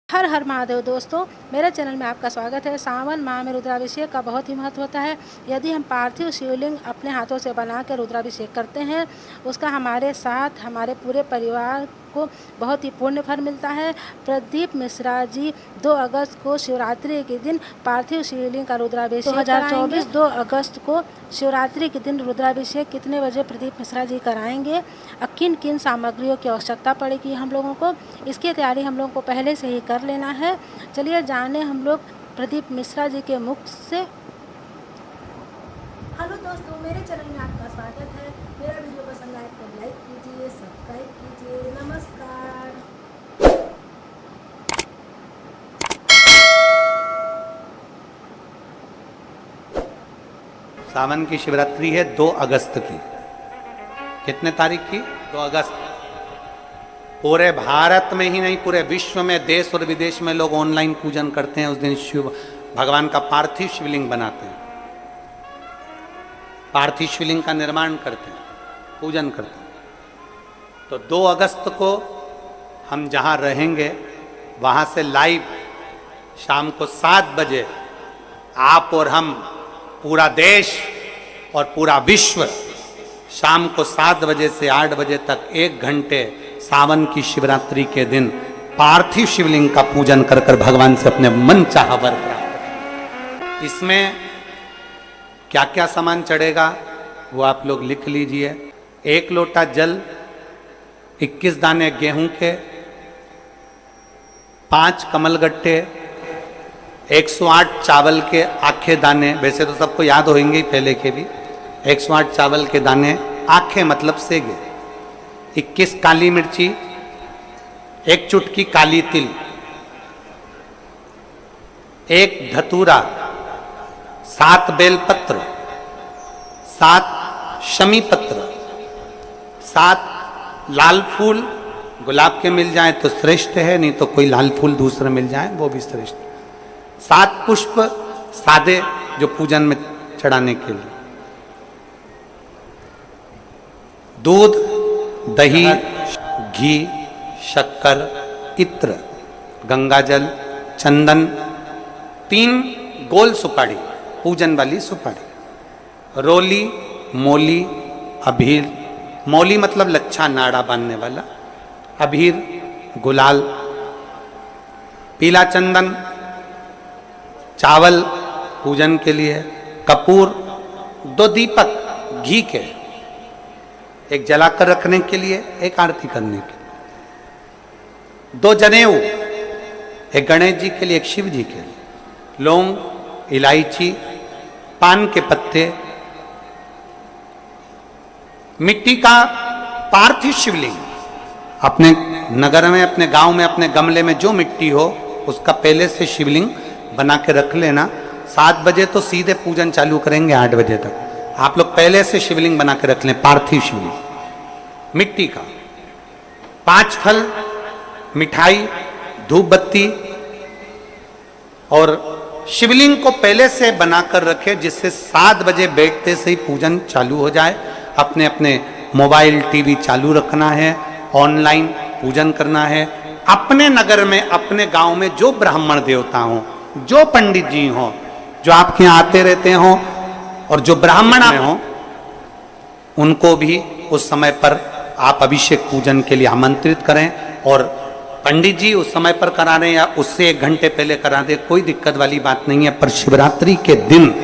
हर हर महादेव दोस्तों, मेरे चैनल में आपका स्वागत है। सावन माह में रुद्राभिषेक का बहुत ही महत्व होता है। यदि हम पार्थिव शिवलिंग अपने हाथों से बना कर रुद्राभिषेक करते हैं, उसका हमारे साथ हमारे पूरे परिवार को बहुत ही पुण्य फल मिलता है। प्रदीप मिश्रा जी 2 अगस्त को शिवरात्रि के दिन पार्थिव शिवलिंग का रुद्राभिषेक 2024 2 अगस्त को शिवरात्रि के दिन रुद्राभिषेक कितने बजे प्रदीप मिश्रा जी कराएंगे, किन किन सामग्रियों की आवश्यकता पड़ेगी हम लोगों को, इसकी तैयारी हम लोगों को पहले से ही कर लेना है। चलिए जाने हम लोग प्रदीप मिश्रा जी के मुख से। हेलो दोस्तों, मेरे चैनल में आपका स्वागत है। मेरा वीडियो पसंद आए तो लाइक कीजिए, सब्सक्राइब कीजिए। नमस्कार। सावन की शिवरात्रि है 2 अगस्त की। कितने तारीख की? 2 अगस्त। पूरे भारत में ही नहीं, पूरे विश्व में, देश और विदेश में लोग ऑनलाइन पूजन करते हैं। उस दिन शिव भगवान का पार्थिव शिवलिंग बनाते हैं, पार्थिव शिवलिंग का निर्माण करते हैं, पूजन करते हैं। तो 2 अगस्त को हम जहां रहेंगे वहां से लाइव शाम को 7 बजे आप और हम, पूरा देश और पूरा विश्व, शाम को 7 बजे से 8 बजे तक 1 घंटे सावन की शिवरात्रि के दिन पार्थिव शिवलिंग का पूजन कर कर भगवान से अपने मन चाहा वर प्राप्त करें। इसमें क्या क्या सामान चढ़ेगा वो आप लोग लिख लीजिए। 1 लोटा जल, 21 दाने गेहूं के, 5 कमलगट्टे, 108 चावल के आखे दाने। वैसे तो सबको याद होंगे पहले के भी। 108 चावल के दाने, आखे मतलब सेगे, 21 काली मिर्ची, 1 चुटकी काली तिल, 1 धतूरा, 7 बेलपत्र, 7 शमी पत्र, 7 लाल फूल। गुलाब के मिल जाए तो श्रेष्ठ है, नहीं तो कोई लाल फूल दूसरा मिल जाए वो भी श्रेष्ठ। 7 पुष्प सादे जो पूजन में चढ़ाने के लिए। दूध, दही, घी, शक्कर, इत्र, गंगाजल, चंदन, 3 गोल सुपारी, पूजन वाली सुपारी, रोली, मोली, अभीर। मोली मतलब लच्छा नाड़ा बांधने वाला, अभीर, गुलाल, पीला चंदन, चावल पूजन के लिए, कपूर, 2 दीपक घी के, एक जलाकर रखने के लिए, एक आरती करने के लिए, 2 जनेऊ, एक गणेश जी के लिए, एक शिव जी के लिए, लौंग, इलायची, पान के पत्ते, मिट्टी का पार्थिव शिवलिंग। अपने नगर में, अपने गांव में, अपने गमले में जो मिट्टी हो उसका पहले से शिवलिंग बना के रख लेना। 7 बजे तो सीधे पूजन चालू करेंगे, 8 बजे तक आप लोग पहले से शिवलिंग बना के रख लें, पार्थिव शिवलिंग मिट्टी का। 5 फल, मिठाई, धूप बत्ती, और शिवलिंग को पहले से बनाकर रखे जिससे 7 बजे बैठते से ही पूजन चालू हो जाए। अपने अपने मोबाइल, टीवी चालू रखना है, ऑनलाइन पूजन करना है। अपने नगर में, अपने गांव में जो ब्राह्मण देवता हों, जो पंडित जी हों, जो आपके यहाँ आते रहते हों, और जो ब्राह्मण हों, उनको भी उस समय पर आप अभिषेक पूजन के लिए आमंत्रित करें। और पंडित जी उस समय पर करा रहे हैं या उससे 1 घंटे पहले करा दे, कोई दिक्कत वाली बात नहीं है। पर शिवरात्रि के दिन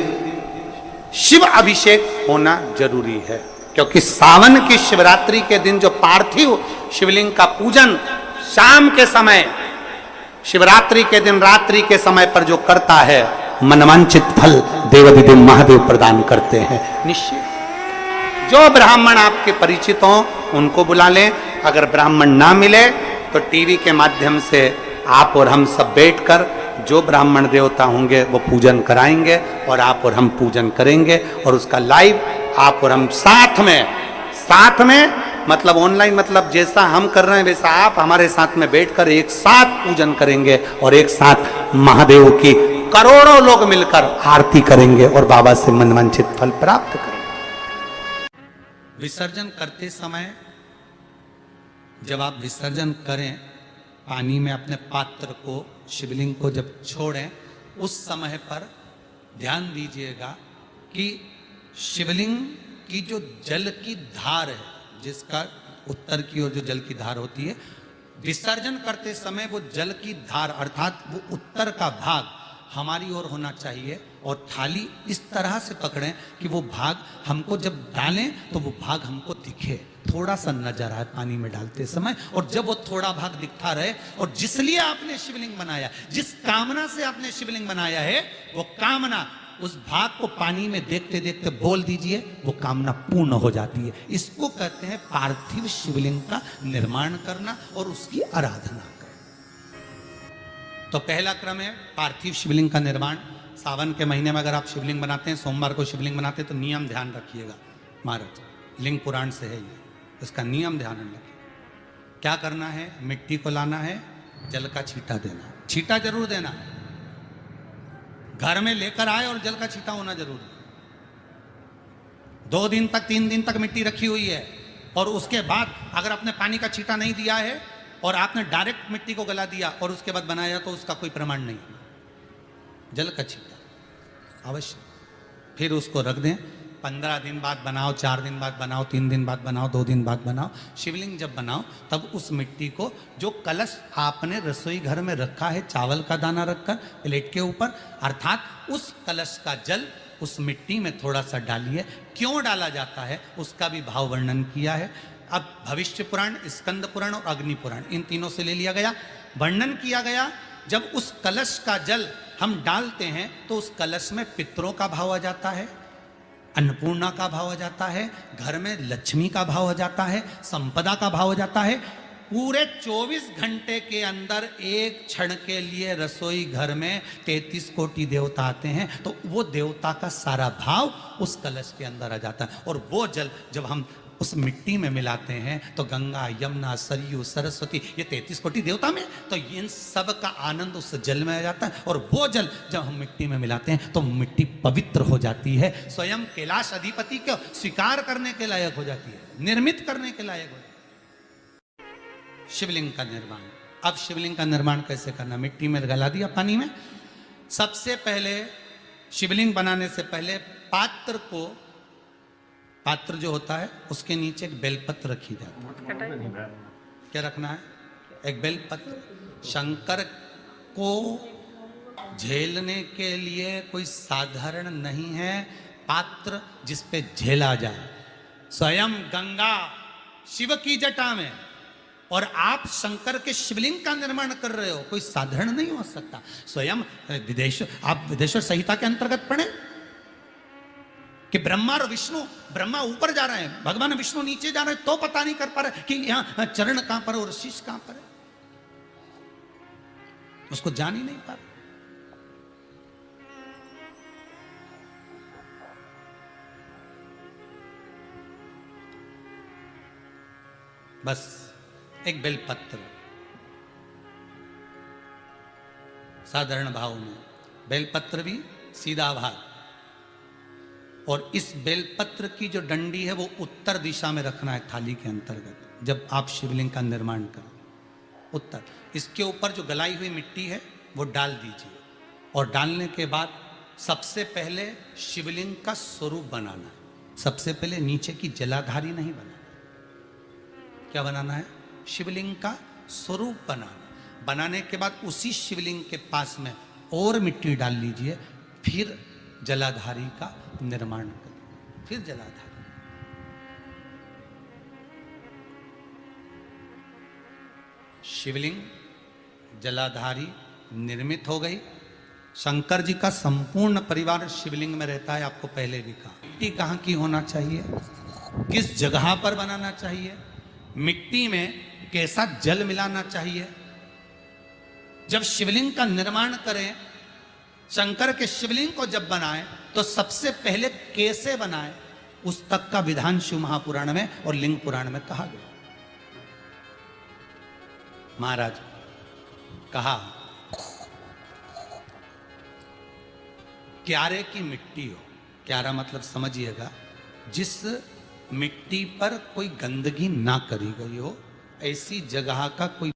शिव अभिषेक होना जरूरी है, क्योंकि सावन की शिवरात्रि के दिन जो पार्थिव शिवलिंग का पूजन शाम के समय, शिवरात्रि के दिन रात्रि के समय पर जो करता है, मनवांचित फल देवाधिदेव महादेव प्रदान करते हैं निश्चित। जो ब्राह्मण आपके परिचित हों उनको बुला लें। अगर ब्राह्मण ना मिले तो टीवी के माध्यम से आप और हम सब बैठकर जो ब्राह्मण देवता होंगे वो पूजन कराएंगे, और आप और हम पूजन करेंगे। और उसका लाइव आप और हम साथ में मतलब ऑनलाइन, मतलब जैसा हम कर रहे हैं वैसा आप हमारे साथ में बैठकर एक साथ पूजन करेंगे, और एक साथ महादेव की करोड़ों लोग मिलकर आरती करेंगे और बाबा से मनवांछित फल प्राप्त करेंगे। विसर्जन करते समय जब आप विसर्जन करें पानी में अपने पात्र को, शिवलिंग को जब छोड़ें, उस समय पर ध्यान दीजिएगा कि शिवलिंग की जो जल की धार है, जिसका उत्तर की ओर जो जल की धार होती है, विसर्जन करते समय वो जल की धार अर्थात वो उत्तर का भाग हमारी ओर होना चाहिए और थाली इस तरह से पकड़ें कि वो भाग हमको जब डालें तो वो भाग हमको दिखे, थोड़ा सा नजर आए पानी में डालते समय। और जब वो थोड़ा भाग दिखता रहे, और जिस लिए आपने शिवलिंग बनाया, जिस कामना से आपने शिवलिंग बनाया है, वो कामना उस भाग को पानी में देखते देखते बोल दीजिए, वो कामना पूर्ण हो जाती है। इसको कहते हैं पार्थिव शिवलिंग का निर्माण करना और उसकी आराधना करना। तो पहला क्रम है पार्थिव शिवलिंग का निर्माण। सावन के महीने में अगर आप शिवलिंग बनाते हैं, सोमवार को शिवलिंग बनाते हैं, तो नियम ध्यान रखिएगा महाराज, लिंग पुराण से है ये, इसका नियम ध्यान रखिए। क्या करना है? मिट्टी को लाना है, जल का छींटा देना, छींटा जरूर देना है, घर में लेकर आए और जल का छींटा होना जरूरी है। 2 दिन तक 3 दिन तक मिट्टी रखी हुई है और उसके बाद अगर आपने पानी का छींटा नहीं दिया है और आपने डायरेक्ट मिट्टी को गला दिया और उसके बाद बनाया, तो उसका कोई प्रमाण नहीं। जल का छींटा अवश्य, फिर उसको रख दें। 15 दिन बाद बनाओ, 4 दिन बाद बनाओ, 3 दिन बाद बनाओ, 2 दिन बाद बनाओ। शिवलिंग जब बनाओ तब उस मिट्टी को, जो कलश आपने रसोई घर में रखा है चावल का दाना रखकर प्लेट के ऊपर, अर्थात उस कलश का जल उस मिट्टी में थोड़ा सा डालिए। क्यों डाला जाता है उसका भी भाव वर्णन किया है। अब भविष्य पुराण, स्कंद पुराण और अग्नि पुराण, इन तीनों से ले लिया गया, वर्णन किया गया। जब उस कलश का जल हम डालते हैं तो उस कलश में पितरों का भाव आ जाता है, अन्नपूर्णा का भाव आ जाता है, घर में लक्ष्मी का भाव आ जाता है, संपदा का भाव आ जाता है। पूरे 24 घंटे के अंदर एक क्षण के लिए रसोई घर में 33 कोटि देवता आते हैं, तो वो देवता का सारा भाव उस कलश के अंदर आ जाता है। और वो जल जब हम उस मिट्टी में मिलाते हैं तो गंगा, यमुना, सरयू, सरस्वती, ये 33 कोटि देवता में, तो इन सब का आनंद उस जल में आ जाता है। और वो जल जब हम मिट्टी में मिलाते हैं तो मिट्टी पवित्र हो जाती है, स्वयं कैलाश अधिपति को स्वीकार करने के लायक हो जाती है, निर्मित करने के लायक हो जाती है। शिवलिंग का निर्माण। अब शिवलिंग का निर्माण कैसे करना? मिट्टी में गला दिया पानी में। सबसे पहले शिवलिंग बनाने से पहले पात्र जो होता है उसके नीचे एक बेलपत्र रखी जाती है। क्या रखना है? एक बेलपत्र। शंकर को झेलने के लिए कोई साधारण नहीं है पात्र जिस पे झेला जाए। स्वयं गंगा शिव की जटा में, और आप शंकर के शिवलिंग का निर्माण कर रहे हो, कोई साधारण नहीं हो सकता। स्वयं आप विदेश्वर संहिता के अंतर्गत पढ़े कि ब्रह्मा और विष्णु, ब्रह्मा ऊपर जा रहे हैं, भगवान विष्णु नीचे जा रहे हैं, तो पता नहीं कर पा रहे कि यहां चरण कहां पर और शीश कहां पर है, उसको जान ही नहीं पा रहे। बस एक बेलपत्र साधारण भाव में, बेलपत्र भी सीधा भाग, और इस बेलपत्र की जो डंडी है वो उत्तर दिशा में रखना है थाली के अंतर्गत। जब आप शिवलिंग का निर्माण करो उत्तर, इसके ऊपर जो गलाई हुई मिट्टी है वो डाल दीजिए, और डालने के बाद सबसे पहले शिवलिंग का स्वरूप बनाना है। सबसे पहले नीचे की जलाधारी नहीं बनाना, क्या बनाना है? शिवलिंग का स्वरूप बनाना। बनाने के बाद उसी शिवलिंग के पास में और मिट्टी डाल लीजिए, फिर जलाधारी का निर्माण करें, फिर जलाधारी। शिवलिंग जलाधारी निर्मित हो गई। शंकर जी का संपूर्ण परिवार शिवलिंग में रहता है, आपको पहले भी कहा। मिट्टी कहाँ की होना चाहिए, किस जगह पर बनाना चाहिए, मिट्टी में कैसा जल मिलाना चाहिए। जब शिवलिंग का निर्माण करें, शंकर के शिवलिंग को जब बनाएं, तो सबसे पहले कैसे बनाएं उस तक का विधान शिव महापुराण में और लिंग पुराण में कहा गया। महाराज कहा, क्यारे की मिट्टी हो, क्यारा मतलब समझिएगा जिस मिट्टी पर कोई गंदगी ना करी गई हो, ऐसी जगह का कोई